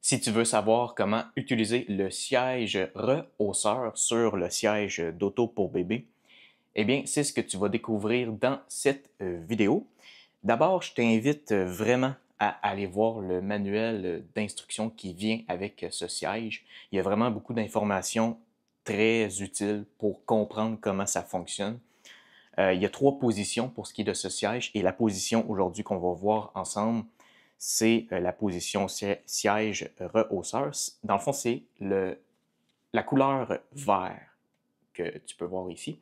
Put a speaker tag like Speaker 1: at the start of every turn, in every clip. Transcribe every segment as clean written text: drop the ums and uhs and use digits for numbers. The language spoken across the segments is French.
Speaker 1: Si tu veux savoir comment utiliser le siège rehausseur sur le siège d'auto pour bébé, eh bien, c'est ce que tu vas découvrir dans cette vidéo. D'abord, je t'invite vraiment à aller voir le manuel d'instruction qui vient avec ce siège. Il y a vraiment beaucoup d'informations très utiles pour comprendre comment ça fonctionne. Il y a 3 positions pour ce qui est de ce siège et la position aujourd'hui qu'on va voir ensemble, c'est la position siège rehausseur. Dans le fond, c'est la couleur vert que tu peux voir ici.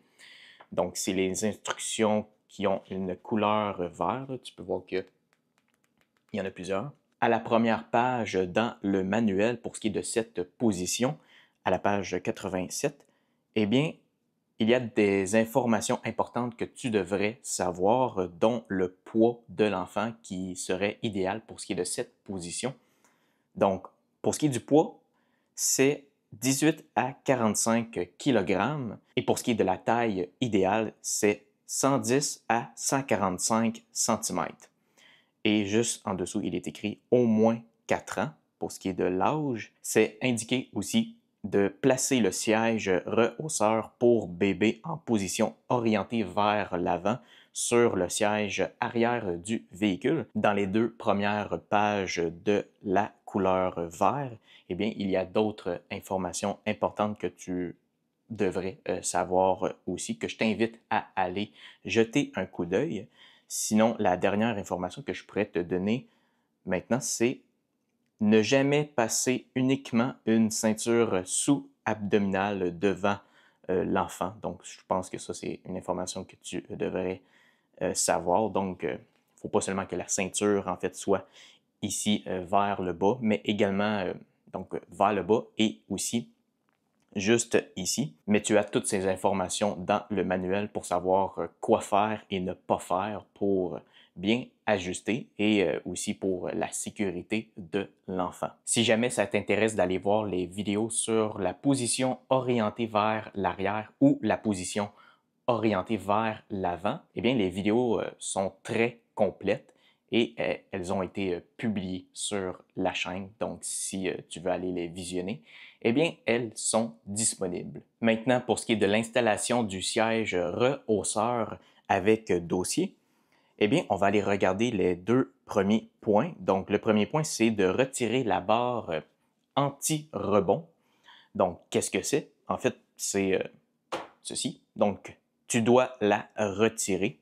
Speaker 1: Donc, c'est les instructions qui ont une couleur vert. Tu peux voir qu'il y en a plusieurs. À la première page dans le manuel pour ce qui est de cette position, à la page 87, eh bien, il y a des informations importantes que tu devrais savoir, dont le poids de l'enfant qui serait idéal pour ce qui est de cette position. Donc, pour ce qui est du poids, c'est 18 à 45 kg. Et pour ce qui est de la taille idéale, c'est 110 à 145 cm. Et juste en dessous, il est écrit au moins 4 ans. Pour ce qui est de l'âge, c'est indiqué aussi de placer le siège rehausseur pour bébé en position orientée vers l'avant sur le siège arrière du véhicule. Dans les 2 premières pages de la couleur vert, eh bien, il y a d'autres informations importantes que tu devrais savoir aussi, que je t'invite à aller jeter un coup d'œil. Sinon, la dernière information que je pourrais te donner maintenant, c'est ne jamais passer uniquement une ceinture sous-abdominale devant l'enfant. Donc, je pense que ça, c'est une information que tu devrais savoir. Donc, il ne faut pas seulement que la ceinture, en fait, soit ici vers le bas, mais également donc vers le bas et aussi juste ici. Mais tu as toutes ces informations dans le manuel pour savoir quoi faire et ne pas faire pour bien ajuster et aussi pour la sécurité de l'enfant. Si jamais ça t'intéresse d'aller voir les vidéos sur la position orientée vers l'arrière ou la position orientée vers l'avant, eh bien les vidéos sont très complètes et elles ont été publiées sur la chaîne. Donc, si tu veux aller les visionner, eh bien, elles sont disponibles. Maintenant, pour ce qui est de l'installation du siège rehausseur avec dossier, eh bien, on va aller regarder les 2 premiers points. Donc, le premier point, c'est de retirer la barre anti-rebond. Donc, qu'est-ce que c'est? En fait, c'est ceci. Donc, tu dois la retirer.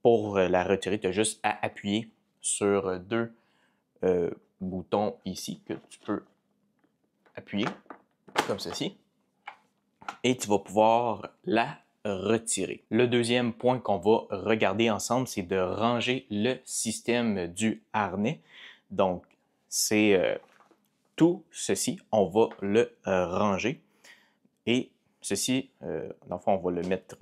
Speaker 1: Pour la retirer, tu as juste à appuyer sur 2 boutons ici que tu peux appuyer, comme ceci, et tu vas pouvoir la retirer. Le deuxième point qu'on va regarder ensemble, c'est de ranger le système du harnais. Donc, c'est tout ceci, on va le ranger. Et ceci, dans le fond, on va le mettre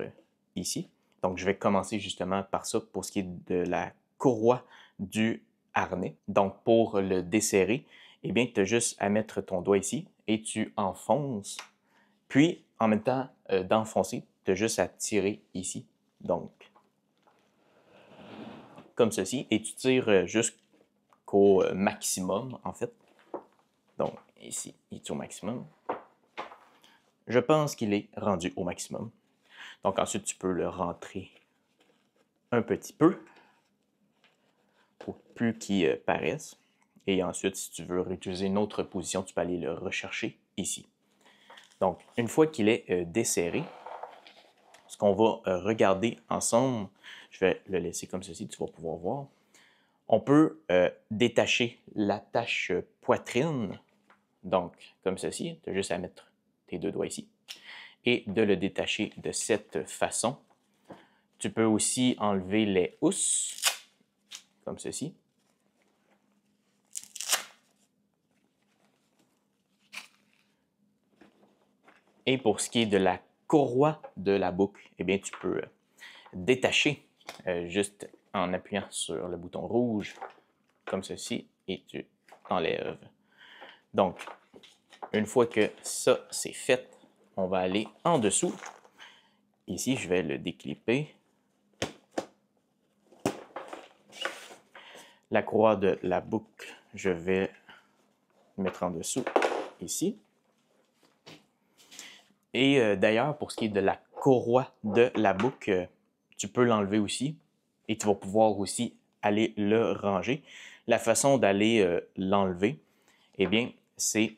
Speaker 1: ici. Donc, je vais commencer justement par ça pour ce qui est de la courroie du harnais. Donc, pour le desserrer, eh bien, tu as juste à mettre ton doigt ici et tu enfonces. Puis, en même temps d'enfoncer, tu as juste à tirer ici. Donc, comme ceci. Et tu tires jusqu'au maximum, en fait. Donc, ici, il est au maximum. Je pense qu'il est rendu au maximum. Donc ensuite, tu peux le rentrer un petit peu pour plus qu'il paraisse. Et ensuite, si tu veux réutiliser une autre position, tu peux aller le rechercher ici. Donc, une fois qu'il est desserré, ce qu'on va regarder ensemble, je vais le laisser comme ceci, tu vas pouvoir voir. On peut détacher l'attache poitrine, donc comme ceci, tu as juste à mettre tes 2 doigts ici, et de le détacher de cette façon. Tu peux aussi enlever les housses, comme ceci. Et pour ce qui est de la courroie de la boucle, eh bien, tu peux détacher juste en appuyant sur le bouton rouge, comme ceci, et tu enlèves. Donc, une fois que ça, c'est fait, on va aller en dessous. Ici, je vais le déclipper. La courroie de la boucle, je vais le mettre en dessous, ici. Et d'ailleurs, pour ce qui est de la courroie de la boucle, tu peux l'enlever aussi et tu vas pouvoir aussi aller le ranger. La façon d'aller l'enlever, eh bien, c'est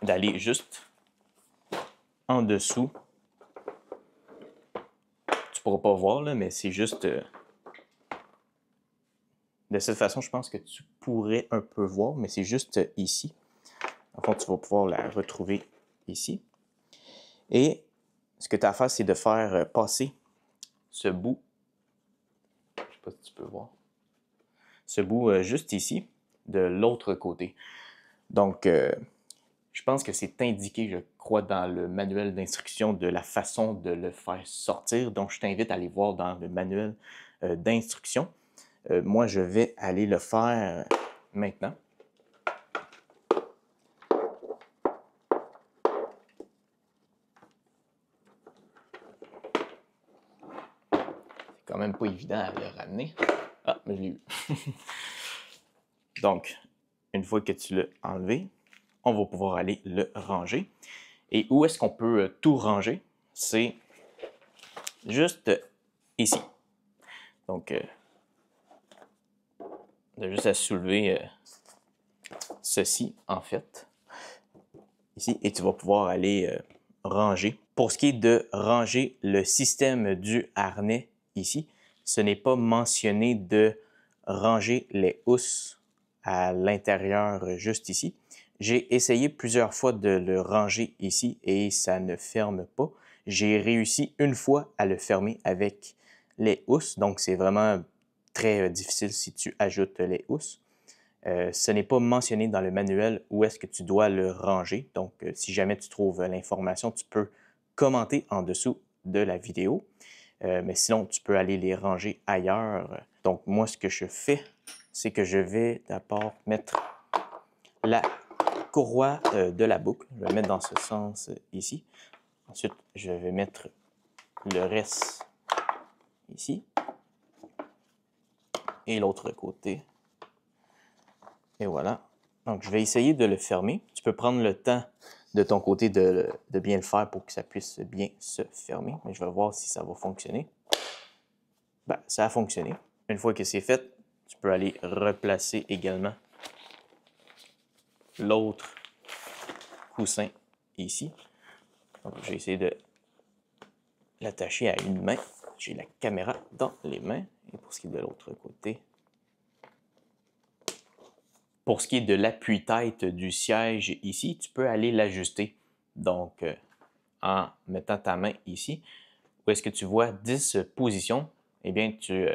Speaker 1: d'aller juste en dessous. Tu ne pourras pas voir, là, mais c'est juste... de cette façon, je pense que tu pourrais un peu voir, mais c'est juste ici. En fait, tu vas pouvoir la retrouver ici. Et ce que tu as à faire, c'est de faire passer ce bout, je ne sais pas si tu peux voir, ce bout juste ici, de l'autre côté. Donc, je pense que c'est indiqué, je crois, dans le manuel d'instruction de la façon de le faire sortir. Donc, je t'invite à aller voir dans le manuel d'instruction. Moi, je vais aller le faire maintenant. C'est quand même pas évident à le ramener. Ah, mais je l'ai eu. Donc, une fois que tu l'as enlevé, on va pouvoir aller le ranger. Et où est-ce qu'on peut tout ranger? C'est juste ici. Donc, on a juste à soulever ceci, en fait, ici, et tu vas pouvoir aller ranger. Pour ce qui est de ranger le système du harnais ici, ce n'est pas mentionné de ranger les housses à l'intérieur juste ici. J'ai essayé plusieurs fois de le ranger ici et ça ne ferme pas. J'ai réussi une fois à le fermer avec les housses, donc c'est vraiment très difficile si tu ajoutes les housses. Ce n'est pas mentionné dans le manuel où est-ce que tu dois le ranger. Donc, si jamais tu trouves l'information, tu peux commenter en dessous de la vidéo. Mais sinon, tu peux aller les ranger ailleurs. Donc, moi, ce que je fais, c'est que je vais d'abord mettre la courroie de la boucle. Je vais le mettre dans ce sens ici. Ensuite, je vais mettre le reste ici. Et l'autre côté. Et voilà. Donc, je vais essayer de le fermer. Tu peux prendre le temps de ton côté de bien le faire pour que ça puisse bien se fermer. Mais je vais voir si ça va fonctionner. Ben, ça a fonctionné. Une fois que c'est fait, tu peux aller replacer également l'autre coussin ici. Donc, je vais essayer de l'attacher à une main. J'ai la caméra dans les mains. Et pour ce qui est de l'autre côté, pour ce qui est de l'appui-tête du siège ici, tu peux aller l'ajuster. Donc, en mettant ta main ici, où est-ce que tu vois 10 positions, eh bien, tu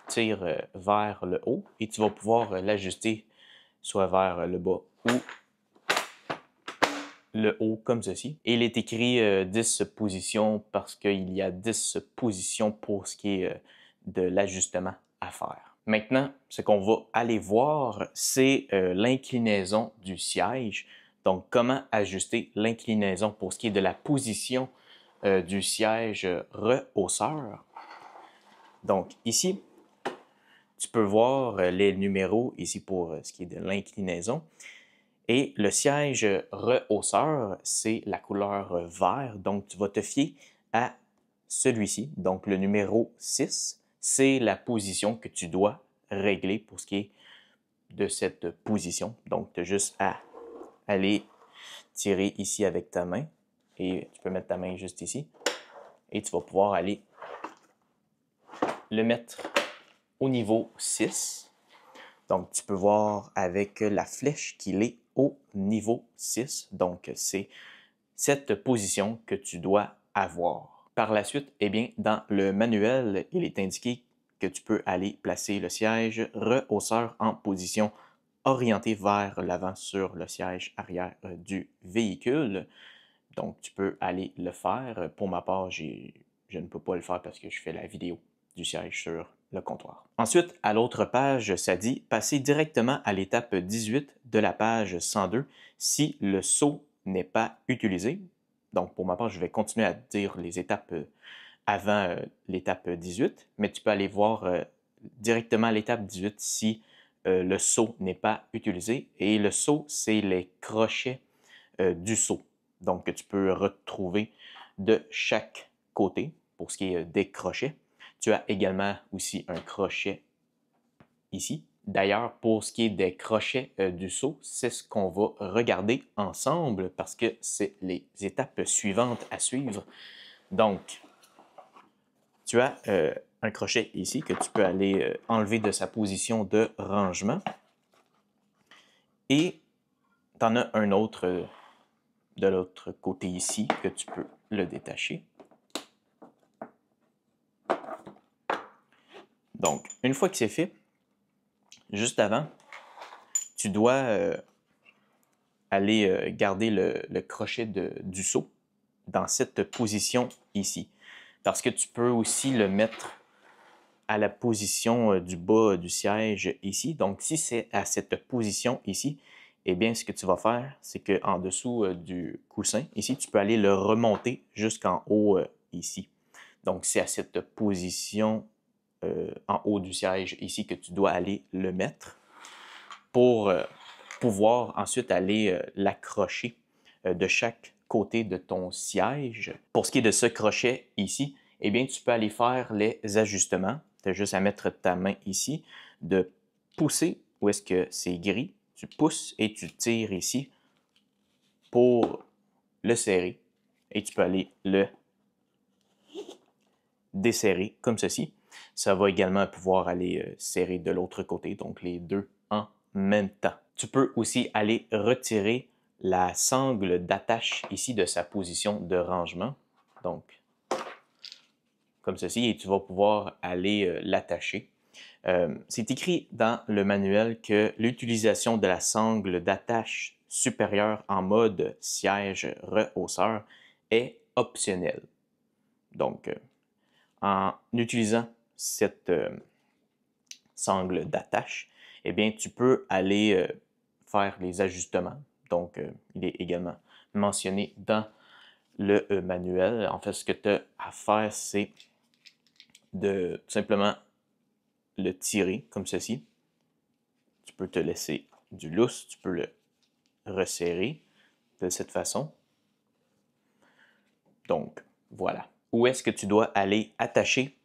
Speaker 1: tires vers le haut et tu vas pouvoir l'ajuster soit vers le bas ou le haut comme ceci. Et il est écrit 10 positions parce qu'il y a 10 positions pour ce qui est de l'ajustement à faire. Maintenant, ce qu'on va aller voir, c'est l'inclinaison du siège. Donc, comment ajuster l'inclinaison pour ce qui est de la position du siège rehausseur. Donc, ici, tu peux voir les numéros ici pour ce qui est de l'inclinaison. Et le siège rehausseur, c'est la couleur vert. Donc, tu vas te fier à celui-ci. Donc, le numéro 6, c'est la position que tu dois régler pour ce qui est de cette position. Donc, tu as juste à aller tirer ici avec ta main. Et tu peux mettre ta main juste ici. Et tu vas pouvoir aller le mettre au niveau 6. Donc, tu peux voir avec la flèche qu'il est au niveau 6. Donc, c'est cette position que tu dois avoir. Par la suite, eh bien, dans le manuel, il est indiqué que tu peux aller placer le siège rehausseur en position orientée vers l'avant sur le siège arrière du véhicule. Donc, tu peux aller le faire. Pour ma part, je ne peux pas le faire parce que je fais la vidéo du siège sur le comptoir. Ensuite, à l'autre page, ça dit « Passer directement à l'étape 18 de la page 102 si le saut n'est pas utilisé. » Donc, pour ma part, je vais continuer à dire les étapes avant l'étape 18, mais tu peux aller voir directement à l'étape 18 si le seau n'est pas utilisé. Et le seau, c'est les crochets du seau. Donc, que tu peux retrouver de chaque côté pour ce qui est des crochets. Tu as également aussi un crochet ici. D'ailleurs, pour ce qui est des crochets du seau, c'est ce qu'on va regarder ensemble parce que c'est les étapes suivantes à suivre. Donc, tu as un crochet ici que tu peux aller enlever de sa position de rangement. Et tu en as un autre de l'autre côté ici que tu peux le détacher. Donc, une fois que c'est fait, juste avant, tu dois aller garder le crochet du seau dans cette position ici. Parce que tu peux aussi le mettre à la position du bas du siège ici. Donc, si c'est à cette position ici, eh bien, ce que tu vas faire, c'est qu'en dessous du coussin, ici, tu peux aller le remonter jusqu'en haut ici. Donc, c'est à cette position en haut du siège ici que tu dois aller le mettre pour pouvoir ensuite aller l'accrocher de chaque côté de ton siège. Pour ce qui est de ce crochet ici, eh bien, tu peux aller faire les ajustements. Tu as juste à mettre ta main ici, de pousser où est-ce que c'est gris. Tu pousses et tu tires ici pour le serrer. Et tu peux aller le desserrer comme ceci. Ça va également pouvoir aller serrer de l'autre côté, donc les deux en même temps. Tu peux aussi aller retirer la sangle d'attache ici de sa position de rangement. Donc, comme ceci, et tu vas pouvoir aller l'attacher. C'est écrit dans le manuel que l'utilisation de la sangle d'attache supérieure en mode siège rehausseur est optionnelle. Donc, en utilisant cette sangle d'attache, eh bien, tu peux aller faire les ajustements. Donc, il est également mentionné dans le manuel. En fait, ce que tu as à faire, c'est de simplement le tirer comme ceci. Tu peux te laisser du lousse, tu peux le resserrer de cette façon. Donc, voilà. Où est-ce que tu dois aller attacher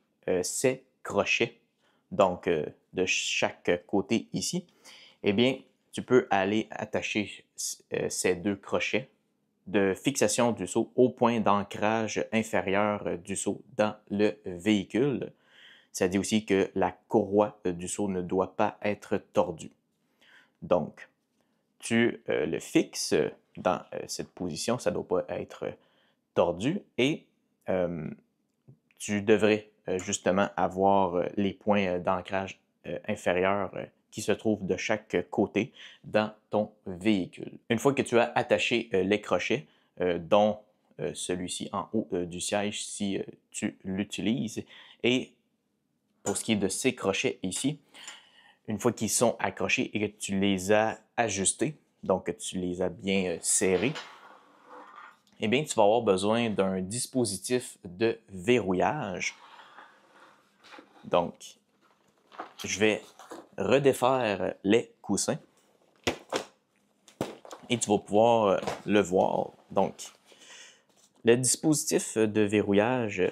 Speaker 1: ces crochets, donc de chaque côté ici? Eh bien, tu peux aller attacher ces deux crochets de fixation du seau au point d'ancrage inférieur du seau dans le véhicule. Ça dit aussi que la courroie du seau ne doit pas être tordue. Donc, tu le fixes dans cette position, ça ne doit pas être tordu et tu devrais justement avoir les points d'ancrage inférieurs qui se trouvent de chaque côté dans ton véhicule. Une fois que tu as attaché les crochets, dont celui-ci en haut du siège si tu l'utilises, et pour ce qui est de ces crochets ici, une fois qu'ils sont accrochés et que tu les as ajustés, donc que tu les as bien serrés, eh bien, tu vas avoir besoin d'un dispositif de verrouillage. Donc, je vais redéfaire les coussins et tu vas pouvoir le voir. Donc, le dispositif de verrouillage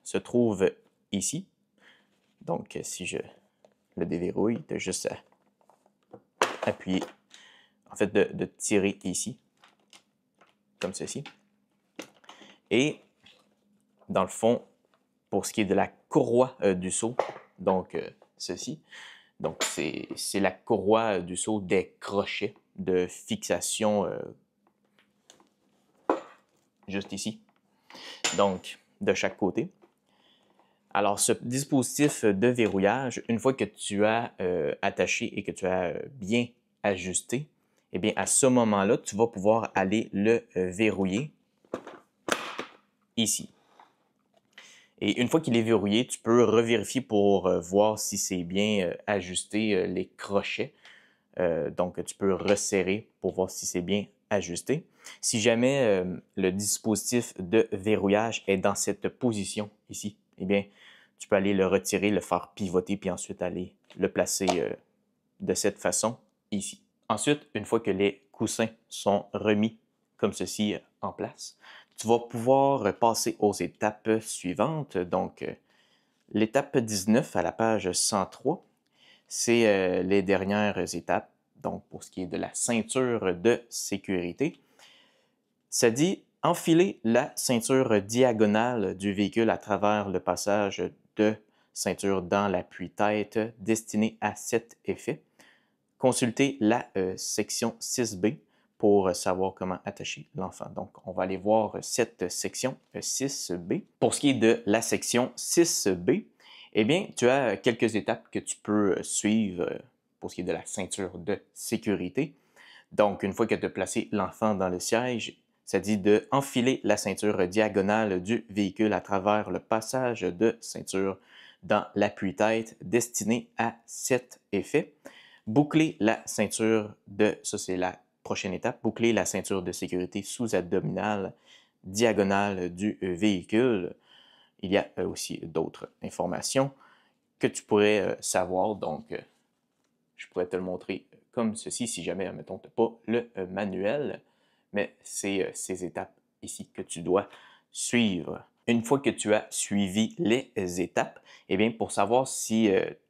Speaker 1: se trouve ici. Donc, si je le déverrouille, tu as juste à appuyer, en fait, de tirer ici, comme ceci. Et, dans le fond, pour ce qui est de la courroie du seau, donc ceci, donc c'est la courroie du seau des crochets de fixation juste ici, donc de chaque côté. Alors, ce dispositif de verrouillage, une fois que tu as attaché et que tu as bien ajusté, eh bien, à ce moment-là, tu vas pouvoir aller le verrouiller ici. Et une fois qu'il est verrouillé, tu peux revérifier pour voir si c'est bien ajusté les crochets. Donc, tu peux resserrer pour voir si c'est bien ajusté. Si jamais le dispositif de verrouillage est dans cette position ici, eh bien, tu peux aller le retirer, le faire pivoter, puis ensuite aller le placer de cette façon ici. Ensuite, une fois que les coussins sont remis comme ceci en place, tu vas pouvoir passer aux étapes suivantes. Donc, l'étape 19 à la page 103, c'est les dernières étapes. Donc, pour ce qui est de la ceinture de sécurité, ça dit enfiler la ceinture diagonale du véhicule à travers le passage de ceinture dans l'appui-tête destiné à cet effet. Consultez la section 6B pour savoir comment attacher l'enfant. Donc, on va aller voir cette section 6B. Pour ce qui est de la section 6B, eh bien, tu as quelques étapes que tu peux suivre pour ce qui est de la ceinture de sécurité. Donc, une fois que tu as placé l'enfant dans le siège, ça dit de enfiler la ceinture diagonale du véhicule à travers le passage de ceinture dans l'appui-tête destiné à cet effet. Boucler la ceinture de, ça c'est la prochaine étape, boucler la ceinture de sécurité sous-abdominale diagonale du véhicule. Il y a aussi d'autres informations que tu pourrais savoir, donc je pourrais te le montrer comme ceci si jamais, mettons, tu n'as pas le manuel, mais c'est ces étapes ici que tu dois suivre. Une fois que tu as suivi les étapes, eh bien, pour savoir si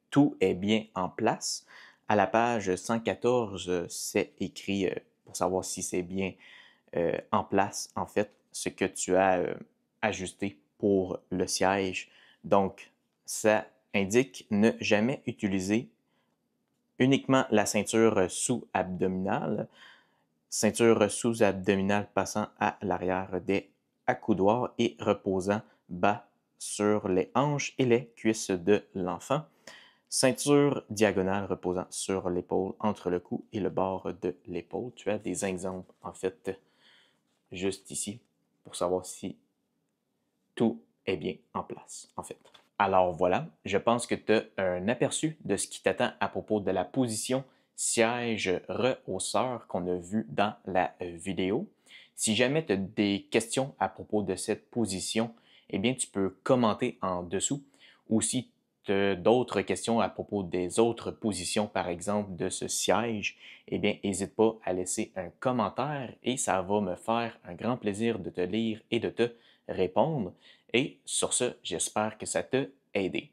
Speaker 1: tout est bien en place, à la page 114, c'est écrit pour savoir si c'est bien en place, en fait, ce que tu as ajusté pour le siège. Donc, ça indique ne jamais utiliser uniquement la ceinture sous-abdominale, ceinture sous-abdominale passant à l'arrière des accoudoirs et reposant bas sur les hanches et les cuisses de l'enfant. Ceinture diagonale reposant sur l'épaule entre le cou et le bord de l'épaule. Tu as des exemples, en fait, juste ici, pour savoir si tout est bien en place, en fait. Alors voilà, je pense que tu as un aperçu de ce qui t'attend à propos de la position siège rehausseur qu'on a vu dans la vidéo. Si jamais tu as des questions à propos de cette position, eh bien tu peux commenter en dessous. Ou si tu as d'autres questions à propos des autres positions, par exemple de ce siège, eh bien n'hésite pas à laisser un commentaire et ça va me faire un grand plaisir de te lire et de te répondre. Et sur ce, j'espère que ça t'a aidé.